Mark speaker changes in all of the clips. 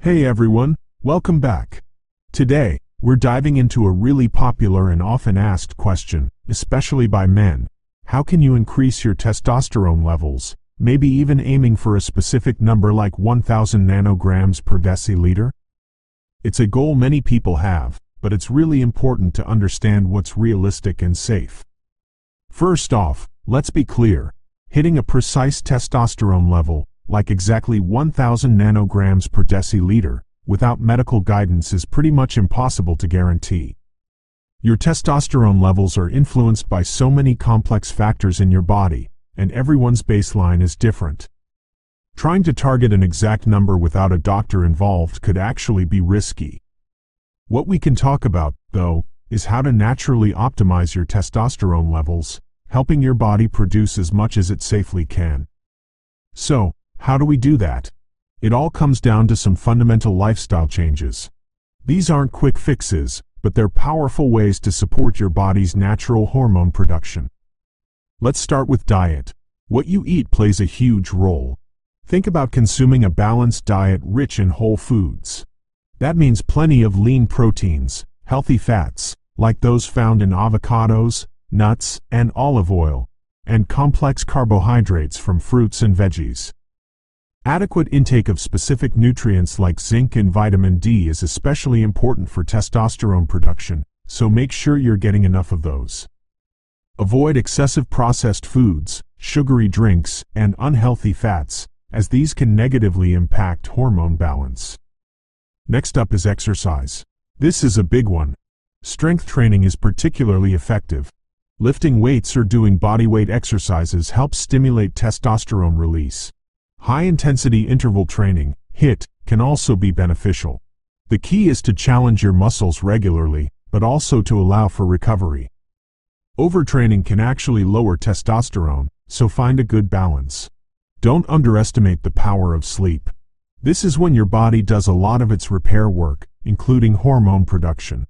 Speaker 1: Hey everyone, welcome back. Today, we're diving into a really popular and often asked question, especially by men. How can you increase your testosterone levels, maybe even aiming for a specific number like 1000 nanograms per deciliter? It's a goal many people have, but it's really important to understand what's realistic and safe. First off, let's be clear. Hitting a precise testosterone level, like exactly 1000 nanograms per deciliter, without medical guidance is pretty much impossible to guarantee. Your testosterone levels are influenced by so many complex factors in your body, and everyone's baseline is different. Trying to target an exact number without a doctor involved could actually be risky. What we can talk about, though, is how to naturally optimize your testosterone levels, helping your body produce as much as it safely can. So, how do we do that? It all comes down to some fundamental lifestyle changes. These aren't quick fixes, but they're powerful ways to support your body's natural hormone production. Let's start with diet. What you eat plays a huge role. Think about consuming a balanced diet rich in whole foods. That means plenty of lean proteins, healthy fats, like those found in avocados, nuts, and olive oil, and complex carbohydrates from fruits and veggies. Adequate intake of specific nutrients like zinc and vitamin D is especially important for testosterone production, so make sure you're getting enough of those. Avoid excessive processed foods, sugary drinks, and unhealthy fats, as these can negatively impact hormone balance. Next up is exercise. This is a big one. Strength training is particularly effective. Lifting weights or doing bodyweight exercises helps stimulate testosterone release. High-intensity interval training, HIIT, can also be beneficial. The key is to challenge your muscles regularly, but also to allow for recovery. Overtraining can actually lower testosterone, so find a good balance. Don't underestimate the power of sleep. This is when your body does a lot of its repair work, including hormone production.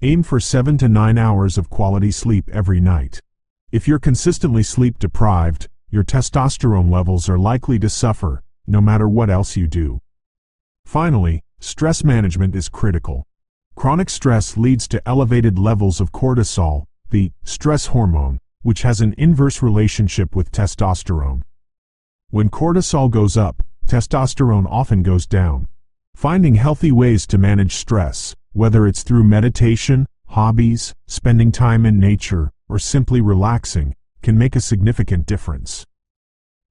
Speaker 1: Aim for 7 to 9 hours of quality sleep every night. If you're consistently sleep deprived, your testosterone levels are likely to suffer, no matter what else you do. Finally, stress management is critical. Chronic stress leads to elevated levels of cortisol, the stress hormone, which has an inverse relationship with testosterone. When cortisol goes up, testosterone often goes down. Finding healthy ways to manage stress, whether it's through meditation, hobbies, spending time in nature, or simply relaxing, can make a significant difference.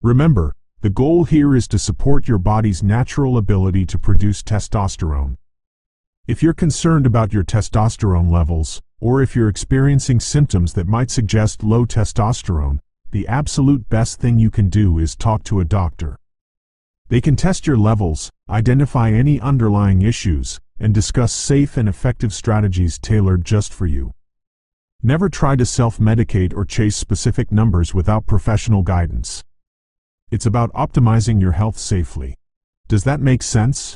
Speaker 1: Remember, the goal here is to support your body's natural ability to produce testosterone. If you're concerned about your testosterone levels, or if you're experiencing symptoms that might suggest low testosterone, the absolute best thing you can do is talk to a doctor. They can test your levels, identify any underlying issues, and discuss safe and effective strategies tailored just for you. Never try to self-medicate or chase specific numbers without professional guidance. It's about optimizing your health safely. Does that make sense?